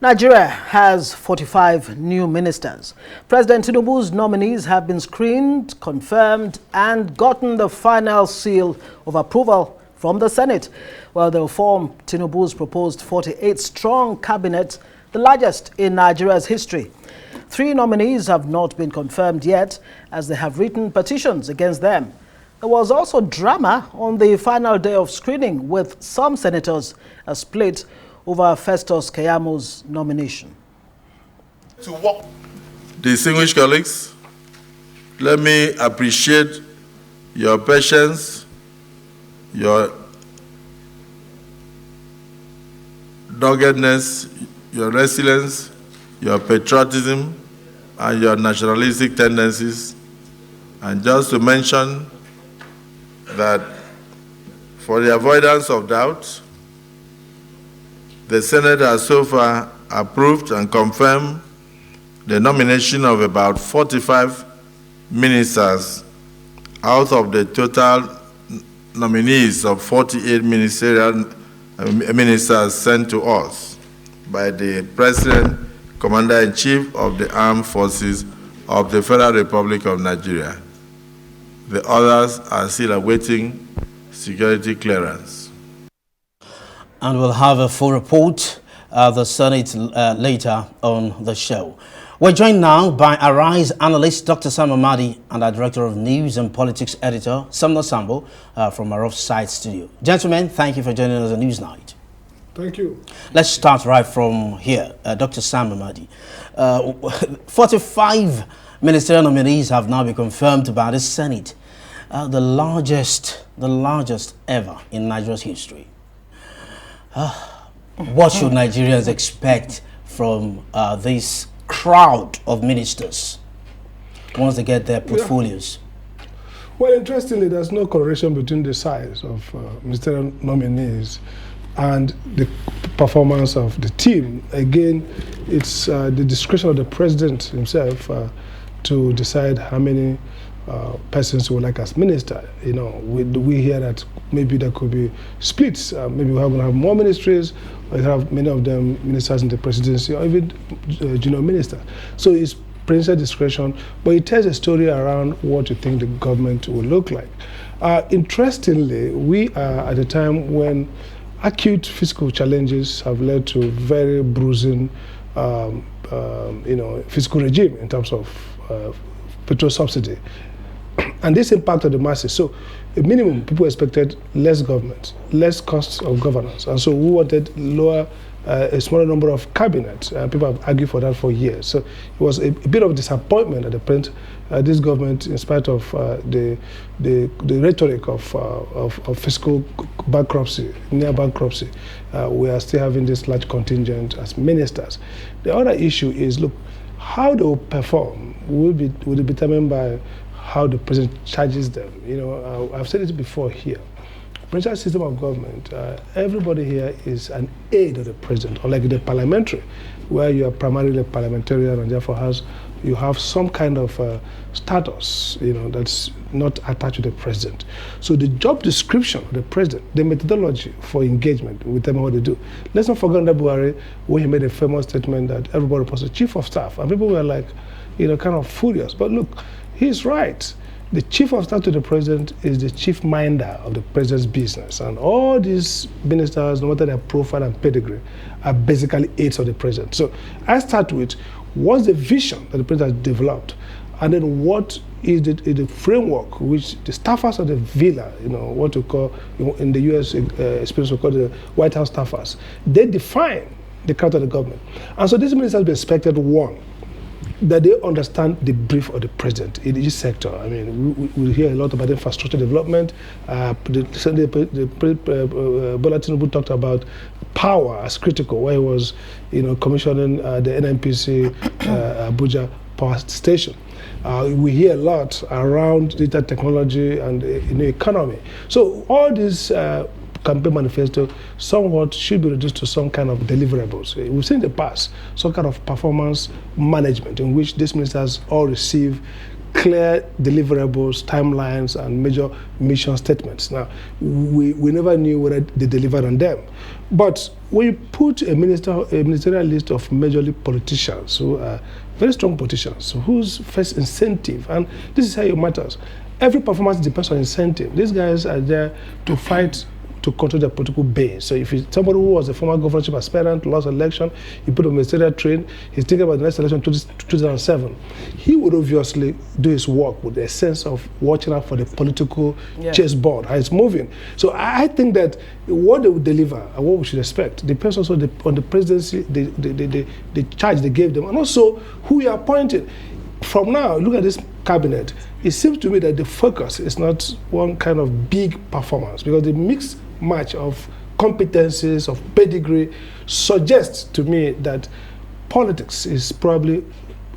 Nigeria has 45 new ministers. President Tinubu's nominees have been screened, confirmed, and gotten the final seal of approval from the Senate, while they will form Tinubu's proposed 48-strong cabinet, the largest in Nigeria's history. 3 nominees have not been confirmed yet, as they have written petitions against them. There was also drama on the final day of screening, with some senators split over Festus Keyamo's nomination. To work. Distinguished colleagues, let me appreciate your patience, your doggedness, your resilience, your patriotism, and your nationalistic tendencies. And just to mention that for the avoidance of doubt, the Senate has so far approved and confirmed the nomination of about 45 ministers out of the total nominees of 48 ministerial ministers sent to us by the President, Commander-in-Chief of the Armed Forces of the Federal Republic of Nigeria. The others are still awaiting security clearance. And we'll have a full report of the Senate later on the show. We're joined now by Arise analyst Dr. Sambo Amadi and our Director of News and Politics Editor, Sambo, from our off-site studio. Gentlemen, thank you for joining us on Newsnight. Thank you. Let's start right from here. Dr. Sambo Amadi. 45 ministerial nominees have now been confirmed by the Senate, the largest ever in Nigeria's history. What should Nigerians expect from this crowd of ministers once they get their portfolios? Well, interestingly, there's no correlation between the size of ministerial nominees and the performance of the team. Again, it's the discretion of the president himself to decide how many persons who would like as minister. You know, we hear that maybe there could be splits. Maybe we're going to have more ministries, or you have many of them ministers in the presidency, or even junior minister. So it's presidential discretion, but it tells a story around what you think the government will look like. Interestingly, we are at a time when acute fiscal challenges have led to very bruising, fiscal regime in terms of petrol subsidy. And this impacted the masses. So, at minimum, people expected less government, less costs of governance. And so we wanted a smaller number of cabinets. People have argued for that for years. So it was a bit of disappointment at the point this government, in spite of the rhetoric of fiscal bankruptcy, near bankruptcy, we are still having this large contingent as ministers. The other issue is, look, how they will perform will be determined by how the president charges them. You know, I've said it before here. Presidential system of government, everybody here is an aide of the president, unlike the parliamentary, where you are primarily a parliamentarian and therefore you have some kind of status, you know, that's not attached to the president. So the job description of the president, the methodology for engagement, we tell them what they do. Let's not forget that Buhari, when he made a famous statement that everybody reports to chief of staff, and people were like, you know, kind of furious. But look, he's right. The chief of staff to the president is the chief minder of the president's business. And all these ministers, no matter their profile and pedigree, are basically aides of the president. So I start with, what's the vision that the president has developed? And then what is the framework which the staffers of the villa, you know, what we call, in the US experience, we call the White House staffers, they define the character of the government. And so these ministers be expected, one, that they understand the brief of the president in each sector. I mean, we hear a lot about infrastructure development. Bola Tinubu talked about power as critical, where he was, you know, commissioning the NNPC Abuja power station. We hear a lot around data technology and economy. So all these campaign manifesto somewhat should be reduced to some kind of deliverables. We've seen in the past some kind of performance management in which these ministers all receive clear deliverables, timelines, and major mission statements. Now, we never knew whether they delivered on them. But when you put a ministerial list of majorly politicians who are very strong politicians, whose first incentive, and this is how it matters, every performance depends on incentive. These guys are there to fight to control their political base. So if it's somebody who was a former governorship aspirant, lost election, you put him on ministerial train, he's thinking about the next election, 2007, he would obviously do his work with a sense of watching out for the political chessboard, how it's moving. So I think that what they will deliver and what we should expect depends also on the presidency, the charge they gave them, and also who you are appointing. From now, look at this cabinet. It seems to me that the focus is not one kind of big performance, because the mixed match of competencies, of pedigree, suggests to me that politics is probably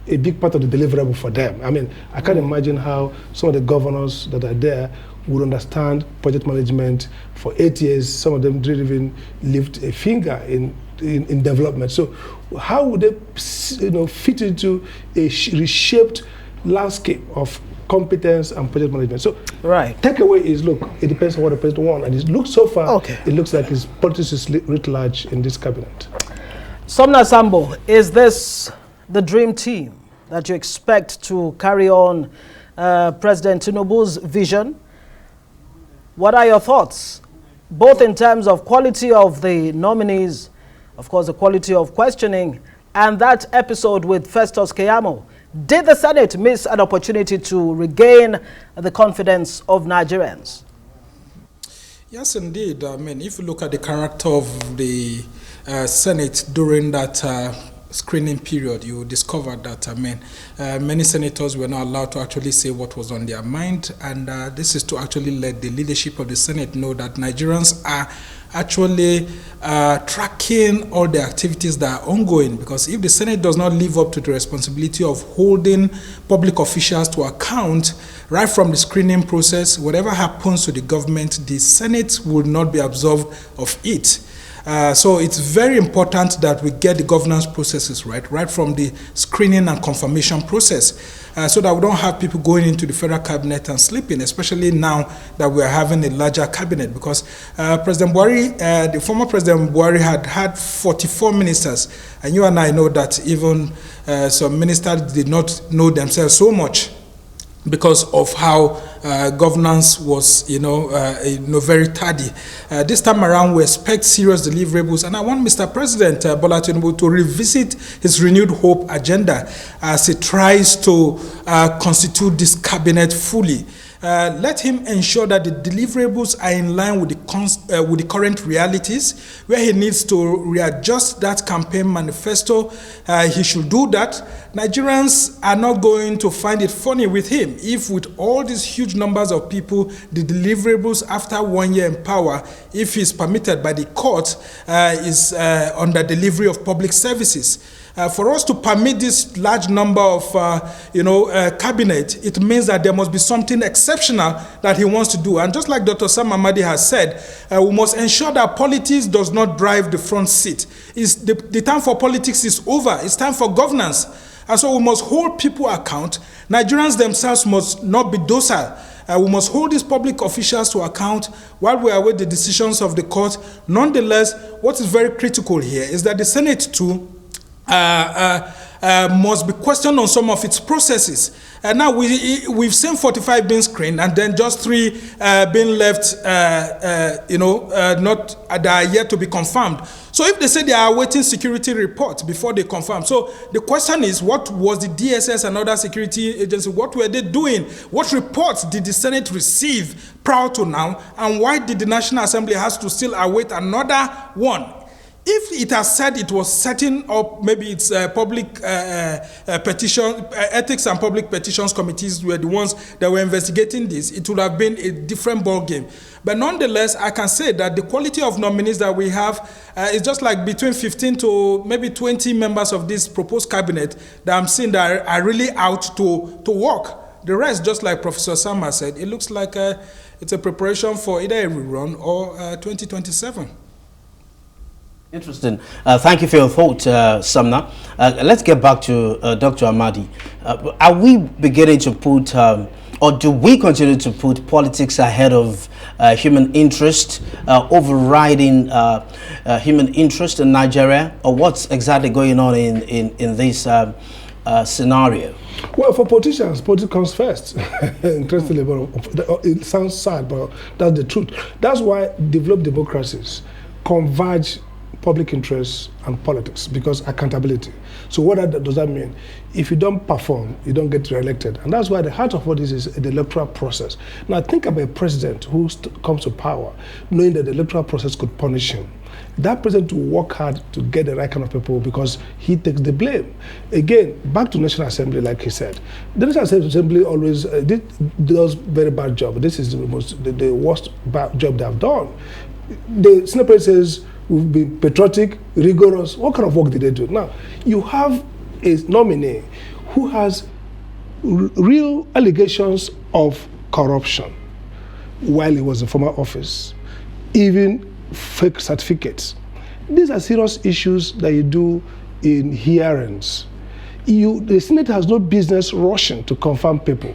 a big part of the deliverable for them. I mean, I can't imagine how some of the governors that are there would understand project management for 8 years. Some of them didn't even lift a finger in development. So how would they fit into a reshaped landscape of competence and project management? So takeaway is, look, it depends on what the president wants. And it looks so far, it looks like his politics is writ large in this cabinet. Somna Sambo, is this the dream team that you expect to carry on President Tinubu's vision? What are your thoughts, both in terms of quality of the nominees, of course, the quality of questioning, and that episode with Festus Keyamo? Did the Senate miss an opportunity to regain the confidence of Nigerians? Yes, indeed. I mean, if you look at the character of the Senate during that screening period, you discover that, many senators were not allowed to actually say what was on their mind, and this is to actually let the leadership of the Senate know that Nigerians are actually tracking all the activities that are ongoing, because if the Senate does not live up to the responsibility of holding public officials to account right from the screening process, whatever happens to the government, the Senate will not be absolved of it. So it's very important that we get the governance processes right from the screening and confirmation process, so that we don't have people going into the federal cabinet and sleeping, especially now that we are having a larger cabinet, because President Buhari, the former President Buhari had 44 ministers, and you and I know that even some ministers did not know themselves so much because of how governance was, very tardy. This time around, we expect serious deliverables, and I want Mr. President Bola Tinubu to revisit his renewed hope agenda as he tries to constitute this cabinet fully. Let him ensure that the deliverables are in line with the current realities. Where he needs to readjust that campaign manifesto, he should do that. Nigerians are not going to find it funny with him if, with all these huge numbers of people, the deliverables after 1 year in power, if he's permitted by the court, is under delivery of public services. For us to permit this large number of, cabinet, it means that there must be something exceptional that he wants to do. And just like Dr. Sam Amadi has said, we must ensure that politics does not drive the front seat. The time for politics is over. It's time for governance. And so we must hold people account. Nigerians themselves must not be docile. We must hold these public officials to account while we await the decisions of the court. Nonetheless, what is very critical here is that the Senate too must be questioned on some of its processes. And now we've seen 45 being screened, and then just 3 being left, not that are yet to be confirmed. So if they say they are awaiting security reports before they confirm, so the question is, what was the DSS and other security agency, what were they doing? What reports did the Senate receive prior to now, and why did the National Assembly has to still await another one? If it has said it was setting up, maybe it's public petition, ethics and public petitions committees were the ones that were investigating this, it would have been a different ballgame. But nonetheless, I can say that the quality of nominees that we have is just like between 15 to maybe 20 members of this proposed cabinet that I'm seeing that are really out to work. The rest, just like Professor Sama said, it looks like it's a preparation for either a rerun or 2027. Interesting. Thank you for your thought, Samna. Let's get back to Dr. Amadi. Are we beginning to put, or do we continue to put politics ahead of human interest, overriding human interest in Nigeria? Or what's exactly going on in this scenario? Well, for politicians, politics comes first. Interestingly, but it sounds sad, but that's the truth. That's why developed democracies converge public interest and politics, because accountability. So what does that mean? If you don't perform, you don't get re-elected. And that's why the heart of what this is the electoral process. Now think about a president who comes to power knowing that the electoral process could punish him. That president will work hard to get the right kind of people because he takes the blame. Again, back to National Assembly, like he said. The National Assembly always does very bad job. This is the worst job they have done. The Senate President says, we'll be patriotic, rigorous. What kind of work did they do? Now, you have a nominee who has real allegations of corruption while he was in former office, even fake certificates. These are serious issues that you do in hearings. The Senate has no business rushing to confirm people.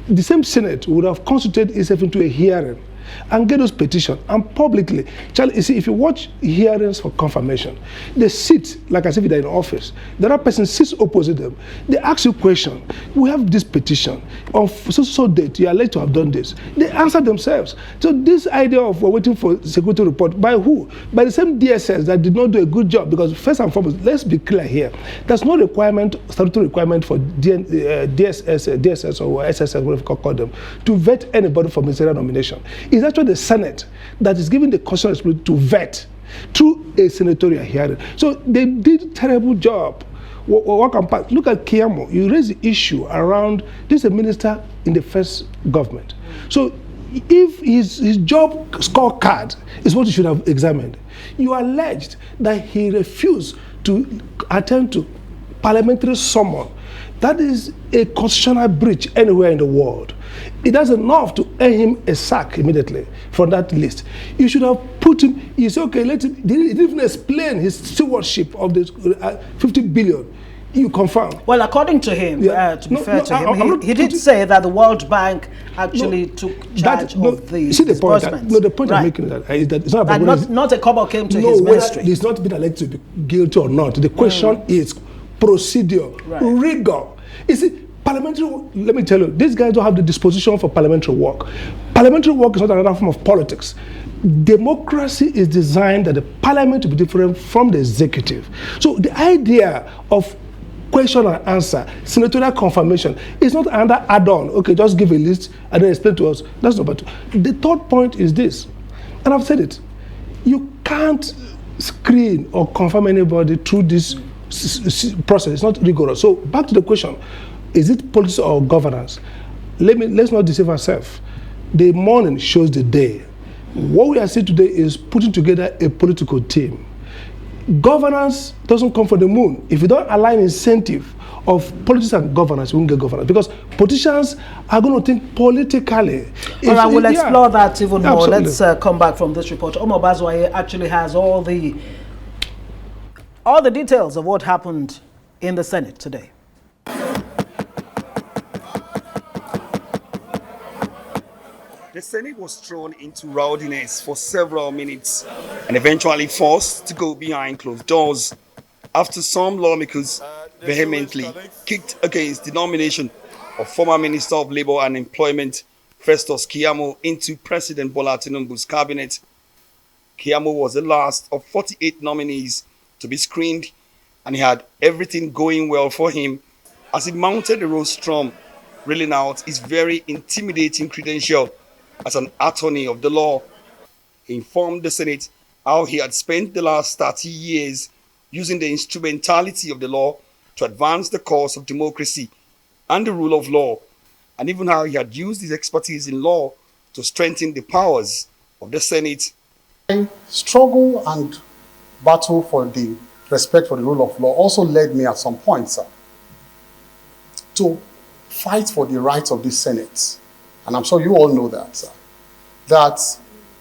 The same Senate would have constituted itself into a hearing and get those petitions and publicly. You see, if you watch hearings for confirmation, they sit like as if they're in office. The other person sits opposite them. They ask you a question. We have this petition of so date. You are late to have done this. They answer themselves. So this idea of we're waiting for security report by who? By the same DSS that did not do a good job. Because first and foremost, let's be clear here. There's no requirement, statutory requirement for DSS or SSS, whatever you call them, to vet anybody for ministerial nomination. It's actually the Senate that is given the constitutional responsibility to vet through a senatorial hearing. So they did a terrible job. Look at Kiyamo. You raise the issue around this is a minister in the first government. So if his job scorecard is what you should have examined, you alleged that he refused to attend to parliamentary summon. That is a constitutional breach anywhere in the world. It is enough to earn him a sack immediately from that list. You should have put him, you say, okay, let him, he didn't even explain his stewardship of the 50 billion. You confirm. Well, according to him, to be fair to him, he did say that the World Bank actually took charge of the disbursements. The point I'm making is that it's not about that not a kobo came to his ministry. He's not been elected to be guilty or not. The question is procedure, rigor. You see, parliamentary, let me tell you, these guys don't have the disposition for parliamentary work. Parliamentary work is not another form of politics. Democracy is designed that the parliament to be different from the executive. So the idea of question and answer, senatorial confirmation, is not another add-on. Okay, just give a list and then explain to us. That's not. But the third point is this, and I've said it: you can't screen or confirm anybody through this process. It's not rigorous. So back to the question: is it politics or governance? Let's not deceive ourselves. The morning shows the day. What we are seeing today is putting together a political team. Governance doesn't come from the moon. If you don't align incentive of politics and governance, you won't get governance. Because politicians are going to think politically. All right, we'll explore that even more. Absolutely. Let's come back from this report. Omar Bazwaye actually has all the details of what happened in the Senate today. The Senate was thrown into rowdiness for several minutes and eventually forced to go behind closed doors after some lawmakers vehemently kicked against the nomination of former Minister of Labour and Employment Festus Keyamo into President Bola Tinubu's cabinet. Keyamo was the last of 48 nominees to be screened, and he had everything going well for him as he mounted the rostrum, reeling out his very intimidating credential as an attorney of the law. He informed the Senate how he had spent the last 30 years using the instrumentality of the law to advance the cause of democracy and the rule of law, and even how he had used his expertise in law to strengthen the powers of the Senate. Struggle and battle for the respect for the rule of law also led me at some point, sir, to fight for the rights of the Senate. And I'm sure you all know that, sir, that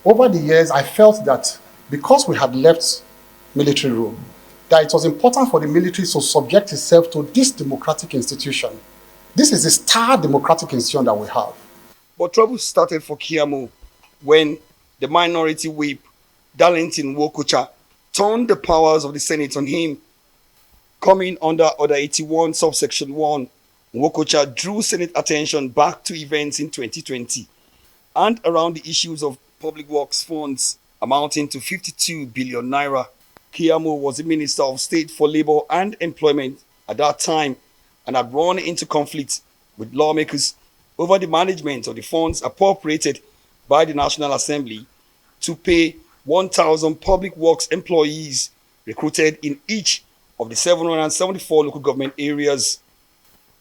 over the years I felt that because we had left military rule, that it was important for the military to subject itself to this democratic institution. This is the star democratic institution that we have. But trouble started for Keyamo when the minority whip, Darlington Wokocha, turned the powers of the Senate on him. Coming under Order 81, subsection 1, Wokocha drew Senate attention back to events in 2020 and around the issues of public works funds amounting to 52 billion naira. Keyamo was the Minister of State for Labor and Employment at that time and had run into conflict with lawmakers over the management of the funds appropriated by the National Assembly to pay 1,000 public works employees recruited in each of the 774 local government areas.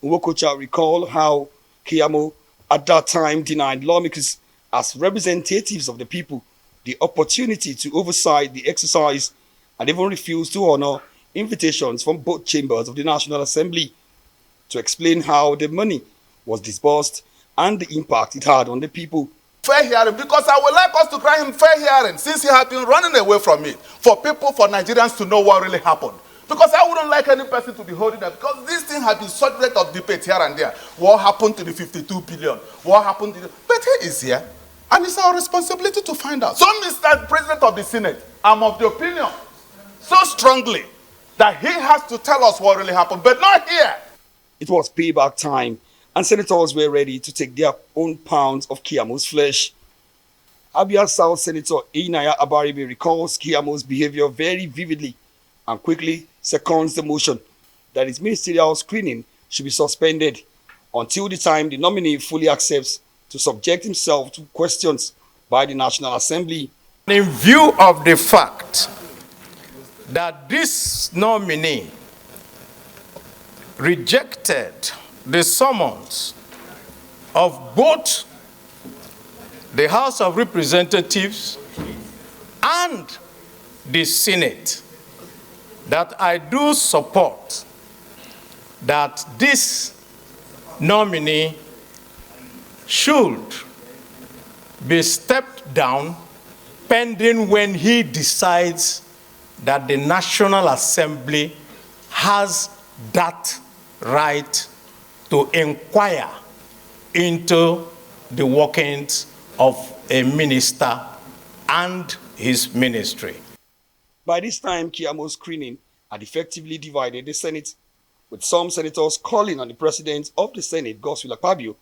Wokocha recalled how Keyamo at that time denied lawmakers as representatives of the people the opportunity to oversight the exercise and even refused to honor invitations from both chambers of the National Assembly to explain how the money was disbursed and the impact it had on the people. Fair hearing, because I would like us to grant him fair hearing since he had been running away from it, for people, for Nigerians to know what really happened. Because I wouldn't like any person to be holding that, because this thing has been subject of debate here and there. What happened to the 52 billion? What happened to the... But he is here, and it's our responsibility to find out. So, Mr. President of the Senate, I'm of the opinion so strongly that he has to tell us what really happened, but not here. It was payback time, and senators were ready to take their own pounds of Keyamo's flesh. Abia South Senator Inaya Abaribe recalls Keyamo's behavior very vividly and quickly seconds the motion that his ministerial screening should be suspended until the time the nominee fully accepts to subject himself to questions by the National Assembly. In view of the fact that this nominee rejected the summons of both the House of Representatives and the Senate, that I do support that this nominee should be stepped down pending when he decides that the National Assembly has that right to inquire into the workings of a minister and his ministry. By this time, Keyamo's screening had effectively divided the Senate, with some senators calling on the President of the Senate, Godswill Akpabio,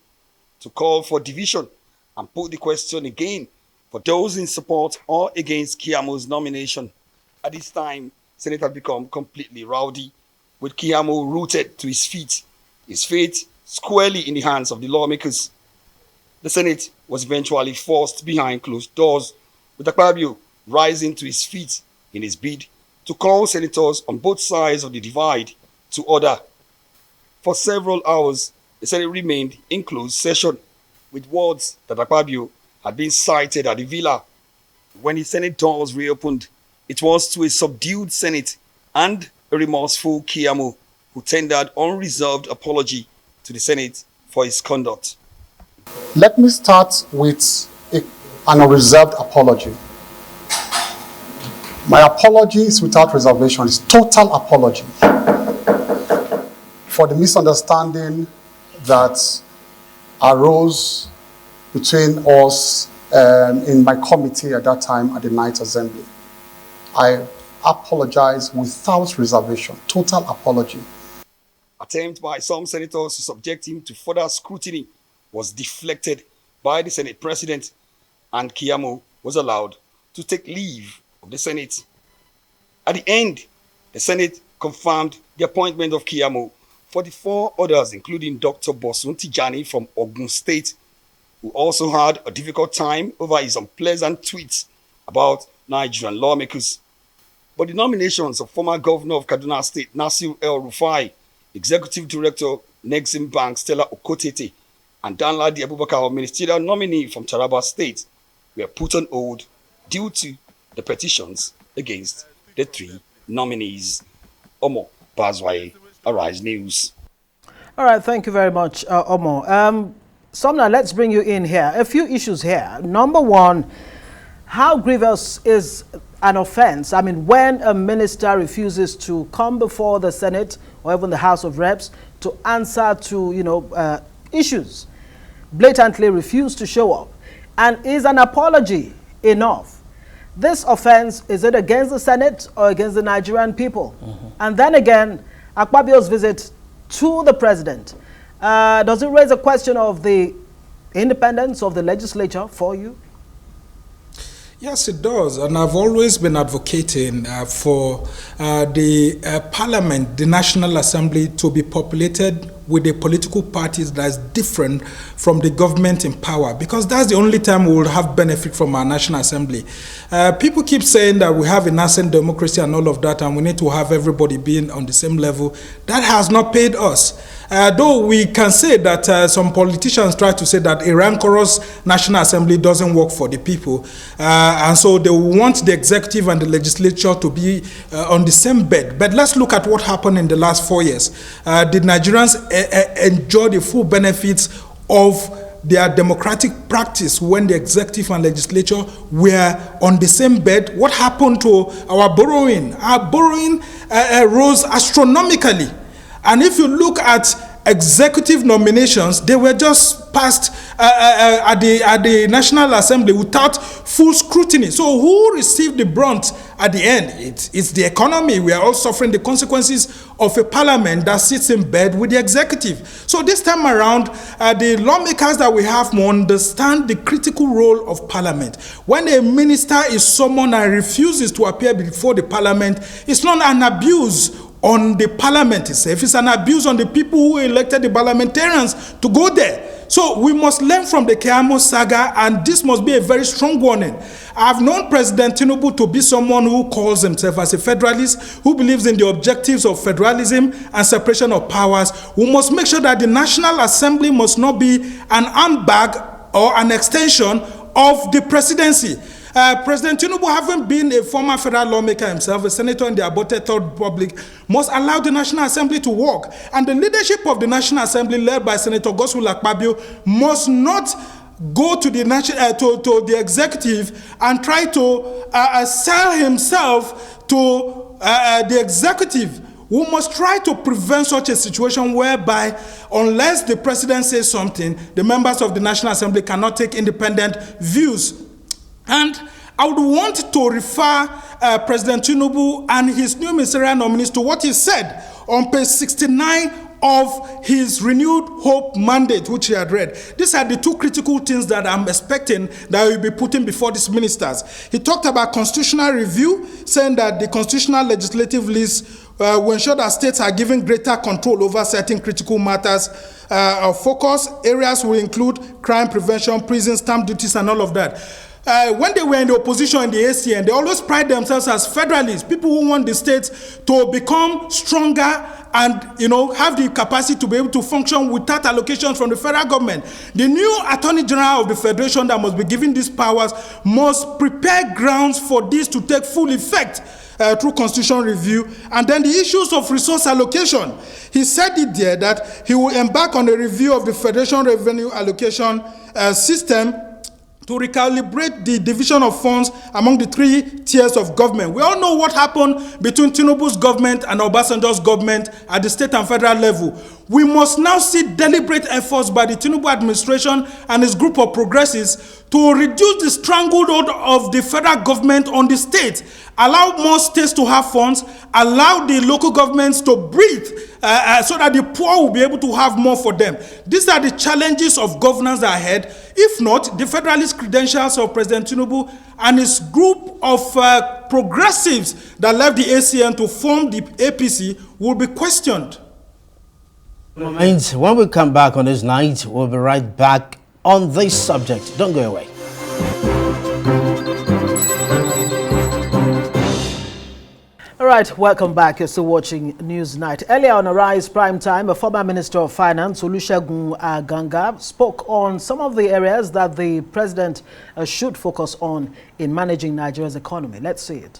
to call for division and put the question again for those in support or against Keyamo's nomination. At this time, Senate had become completely rowdy, with Keyamo rooted to his fate squarely in the hands of the lawmakers. The Senate was eventually forced behind closed doors, with Akpabio rising to his feet in his bid to call senators on both sides of the divide to order. For several hours, the Senate remained in closed session, with words that Akpabio had been cited at the villa. When the Senate doors reopened, it was to a subdued Senate and a remorseful Keyamo who tendered unreserved apology to the Senate for his conduct. Let me start with an unreserved apology. My apology is without reservation. It's total apology for the misunderstanding that arose between us in my committee at that time at the Night Assembly. I apologize without reservation. Total apology. Attempt by some senators to subject him to further scrutiny was deflected by the Senate President, and Keyamo was allowed to take leave of the Senate. At the end, the Senate confirmed the appointment of Keyamo for the 4 others, including Dr. Bosun Tijani from Ogun State, who also had a difficult time over his unpleasant tweets about Nigerian lawmakers. But the nominations of former Governor of Kaduna State, Nasir El-Rufai, Executive Director, Nexim Bank, Stella Okotete, and Danladi Abubakar, Ministerial nominee from Taraba State, were put on hold due to the petitions against the 3 nominees. Omo Bazwaye, Arise News. All right, thank you very much, Omo. Sumner, let's bring you in here. A few issues here. Number one, how grievous is an offense? I mean, when a minister refuses to come before the Senate or even the House of Reps to answer to, issues, blatantly refuse to show up, and is an apology enough? This offense, is it against the Senate or against the Nigerian people? And then again, Akpabio's visit to the president, does it raise a question of the independence of the legislature for you? Yes, it does. And I've always been advocating for the parliament, the National Assembly, to be populated with the political parties that is different from the government in power, because that's the only time we will have benefit from our National Assembly. People keep saying that we have a nascent democracy and all of that, and we need to have everybody being on the same level. That has not paid us. Though we can say that some politicians try to say that a rancorous National Assembly doesn't work for the people, and so they want the executive and the legislature to be on the same bed. But let's look at what happened in the last 4 years. Did Nigerians enjoy the full benefits of their democratic practice when the executive and legislature were on the same bed? What happened to our borrowing? Our borrowing rose astronomically. And if you look at executive nominations, they were just passed at the National Assembly without full scrutiny. So who received the brunt at the end? It's the economy. We are all suffering the consequences of a parliament that sits in bed with the executive. So this time around, the lawmakers that we have more understand the critical role of parliament. When a minister is summoned and refuses to appear before the parliament, it's not an abuse on the parliament itself. It's an abuse on the people who elected the parliamentarians to go there. So we must learn from the Keyamo saga, and this must be a very strong warning. I've known President Tinubu to be someone who calls himself as a federalist, who believes in the objectives of federalism and separation of powers. We must make sure that the National Assembly must not be an handbag or an extension of the presidency. President Tinubu, having been a former federal lawmaker himself, a senator in the aborted Third Republic, must allow the National Assembly to work. And the leadership of the National Assembly, led by Senator Godswill Akpabio, must not go to the to the executive and try to sell himself to the executive. We must try to prevent such a situation whereby, unless the president says something, the members of the National Assembly cannot take independent views. And I would want to refer President Tinubu and his new ministerial nominees to what he said on page 69 of his renewed hope mandate, which he had read. These are the two critical things that I'm expecting that will be putting before these ministers. He talked about constitutional review, saying that the constitutional legislative list will ensure that states are given greater control over certain critical matters of focus. Areas will include crime prevention, prison, stamp duties, and all of that. When they were in the opposition in the ACN, they always pride themselves as federalists, people who want the states to become stronger and, have the capacity to be able to function without allocations from the federal government. The new Attorney General of the Federation that must be given these powers must prepare grounds for this to take full effect through constitutional review. And then the issues of resource allocation. He said it there that he will embark on a review of the Federation revenue allocation system to recalibrate the division of funds among the three tiers of government. We all know what happened between Tinubu's government and Obasanjo's government at the state and federal level. We must now see deliberate efforts by the Tinubu administration and his group of progressives to reduce the stranglehold of the federal government on the state, allow more states to have funds, allow the local governments to breathe so that the poor will be able to have more for them. These are the challenges of governance ahead. If not, the federalist credentials of President Tinubu and his group of progressives that left the ACN to form the APC will be questioned. When we come back on this night, we'll be right back on this subject. Don't go away. All right, welcome back. You're still watching Newsnight. Earlier on Arise Primetime, a former Minister of Finance, Olusegun Aganga, spoke on some of the areas that the president should focus on in managing Nigeria's economy. Let's see it.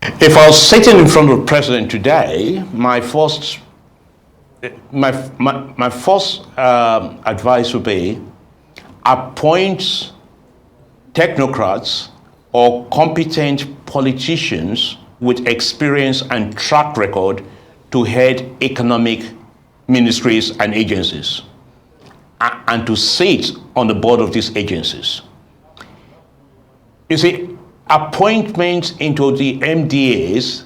If I was sitting in front of the president today, my first advice would be appoint technocrats or competent politicians with experience and track record to head economic ministries and agencies, and to sit on the board of these agencies. You see, appointments into the MDAs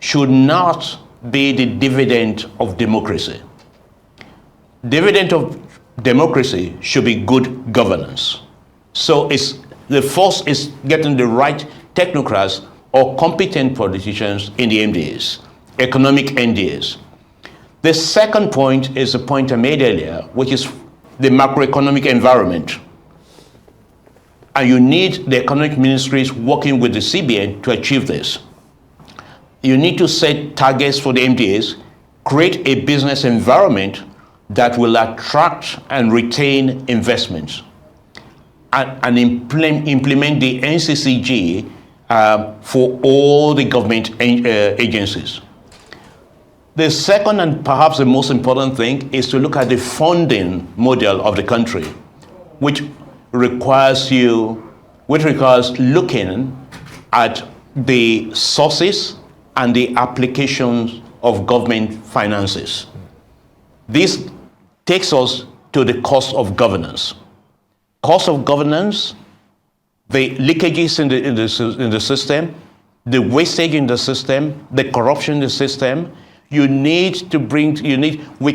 should not be the dividend of democracy. Dividend of democracy should be good governance. So the first is getting the right technocrats or competent politicians in the MDAs, economic MDAs. The second point is the point I made earlier, which is the macroeconomic environment. And you need the economic ministries working with the CBN to achieve this. You need to set targets for the MDAs, create a business environment that will attract and retain investments, and implement the NCCG for all the government agencies. The second and perhaps the most important thing is to look at the funding model of the country, which requires looking at the sources and the applications of government finances. This takes us to the cost of governance. Cost of governance, the leakages in the system, the wastage in the system, the corruption in the system. You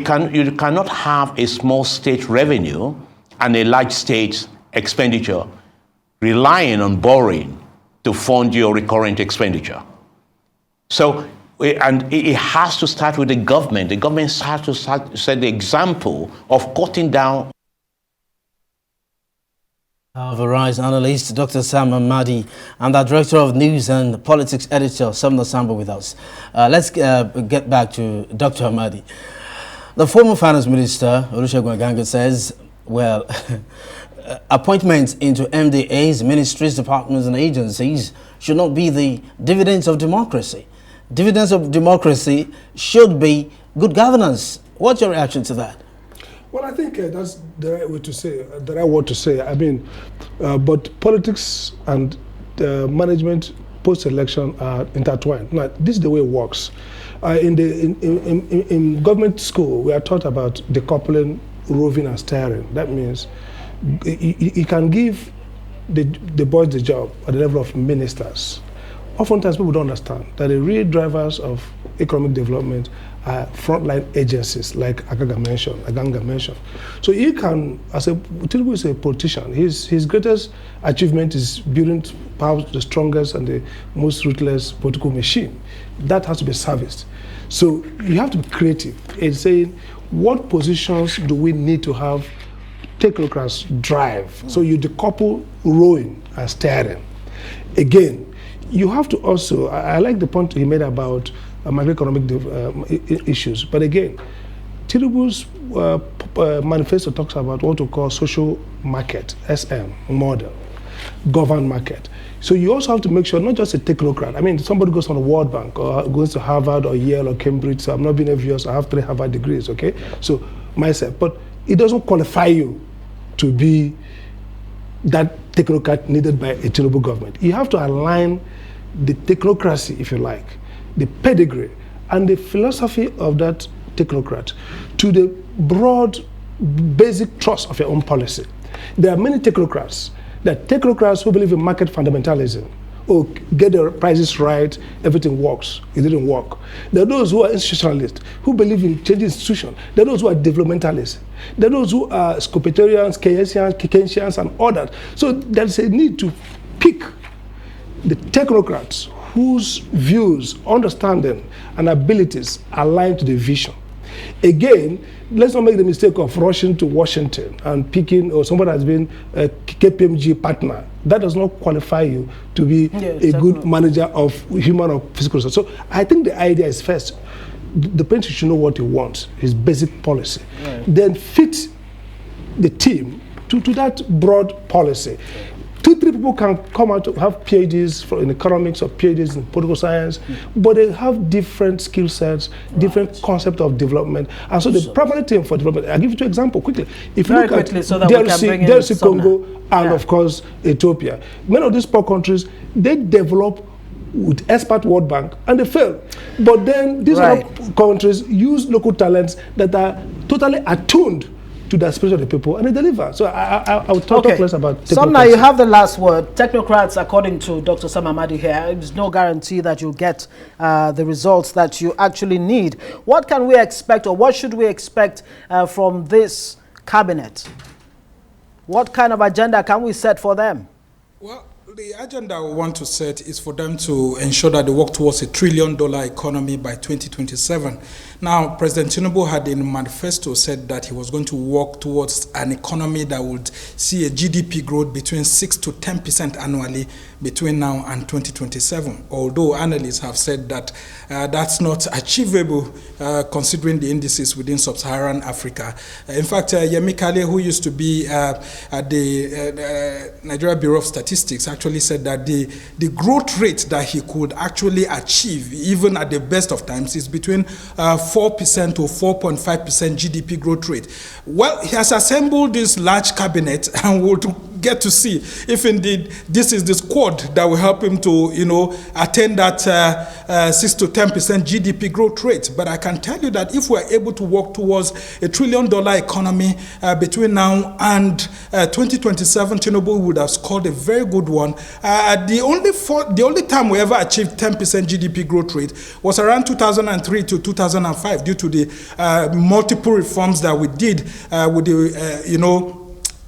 cannot have a small state revenue and a large state expenditure relying on borrowing to fund your recurrent expenditure. So, and it has to start with the government. The government has to set the example of cutting down. Verizon analyst Dr. Sambo Amadi and the Director of News and Politics Editor Sambo with us. Let's get back to Dr. Amadi. The former Finance Minister Olusegun Ogangan says, well, appointments into MDAs, ministries, departments and agencies should not be the dividends of democracy. Dividends of democracy should be good governance. What's your reaction to that? Well, I think that's the right way to say, the right word to say. I mean, but politics and management post-election are intertwined. Now, this is the way it works. In government school, we are taught about decoupling, roving, and steering. That means you can give the boys the job at the level of ministers. Oftentimes, people don't understand that the real drivers of economic development are frontline agencies like Aganga mentioned. So he can, as Tinubu is a politician, his greatest achievement is building perhaps the strongest and the most ruthless political machine. That has to be serviced. So you have to be creative in saying, what positions do we need to have technocrats drive? So you decouple rowing and steering. Again, you have to also, I like the point he made about macroeconomic issues, but again, Tinubu's manifesto talks about what we call social market, SM model, governed market. So you also have to make sure, not just a technocrat. I mean, somebody goes on the World Bank or goes to Harvard or Yale or Cambridge, so I'm not being envious, I have 3 Harvard degrees, okay? So myself, but it doesn't qualify you to be that technocrat needed by a Tinubu government. You have to align the technocracy, if you like, the pedigree and the philosophy of that technocrat to the broad basic trust of your own policy. There are many technocrats. There are technocrats who believe in market fundamentalism. Oh, get the prices right, everything works. It didn't work. There are those who are institutionalists, who believe in changing institutions. There are those who are developmentalists. There are those who are Scopitarians, Keynesians, and all that. So there's a need to pick the technocrats whose views, understanding, and abilities align to the vision. Again, let's not make the mistake of rushing to Washington and picking, or somebody has been a KPMG partner. That does not qualify you to be a good manager of human or physical resources. So I think the idea is first, the president should know what he wants, his basic policy. Right. Then fit the team to that broad policy. 2-3 people can come out to have PhDs in economics or PhDs in political science, but they have different skill sets, different concept of development. And so the primary thing for development, I'll give you 2 examples quickly. If you look at DRC, Congo, and of course, Ethiopia, many of these poor countries, they develop with expert World Bank and they fail. But then these other countries use local talents that are totally attuned to the spirit of the people and they deliver. So I will talk less about technocrats. Samna, you have the last word. Technocrats, according to Dr. Sam Amadi here, there's no guarantee that you'll get the results that you actually need. What can we expect, or what should we expect from this cabinet? What kind of agenda can we set for them? Well, the agenda we want to set is for them to ensure that they work towards a $1 trillion economy by 2027. Now, President Tinubu had in manifesto said that he was going to work towards an economy that would see a GDP growth between 6 to 10% annually between now and 2027. Although analysts have said that that's not achievable considering the indices within sub-Saharan Africa. In fact, Yemi Kale, who used to be at the Nigeria Bureau of Statistics, actually said that the growth rate that he could actually achieve, even at the best of times, is between 4% to 4.5% GDP growth rate. Well, he has assembled this large cabinet and we'll get to see if indeed this is the squad that will help him to, attain that 6 to 10% GDP growth rate. But I can tell you that if we're able to work towards a $1 trillion economy between now and 2027, Tinubu would have scored a very good one. The only time we ever achieved 10% GDP growth rate was around 2003 to 2005 due to the multiple reforms that we did with the,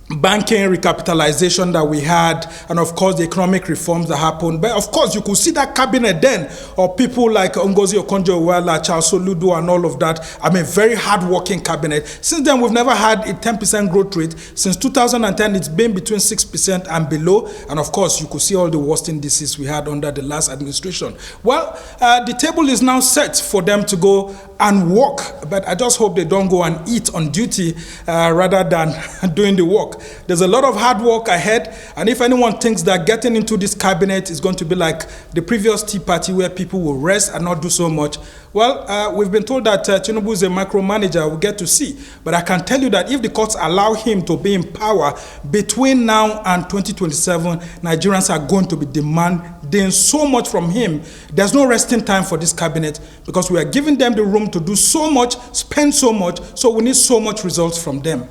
banking recapitalization that we had, and of course the economic reforms that happened. But of course you could see that cabinet then of people like Ngozi Okonjo-Iweala, Charles Soludo and all of that. I mean, very hard-working cabinet. Since then we've never had a 10% growth rate. Since 2010 it's been between 6% and below, and of course you could see all the worst indices we had under the last administration. Well, the table is now set for them to go and work, but I just hope they don't go and eat on duty rather than doing the work. There's a lot of hard work ahead, and if anyone thinks that getting into this cabinet is going to be like the previous Tea Party where people will rest and not do so much, well, we've been told that Tinubu is a micromanager. We'll get to see. But I can tell you that if the courts allow him to be in power between now and 2027, Nigerians are going to be demanding so much from him. There's no resting time for this cabinet because we are giving them the room to do so much, spend so much, so we need so much results from them.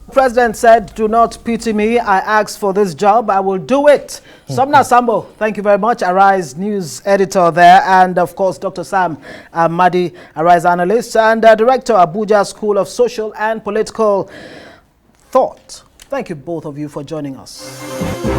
The president said, do not pity me. I asked for this job. I will do it. Somna Sambo, thank you very much. Arise News editor there. And of course, Dr. Sam Amadi, Arise analyst and director, Abuja School of Social and Political Thought. Thank you both of you for joining us.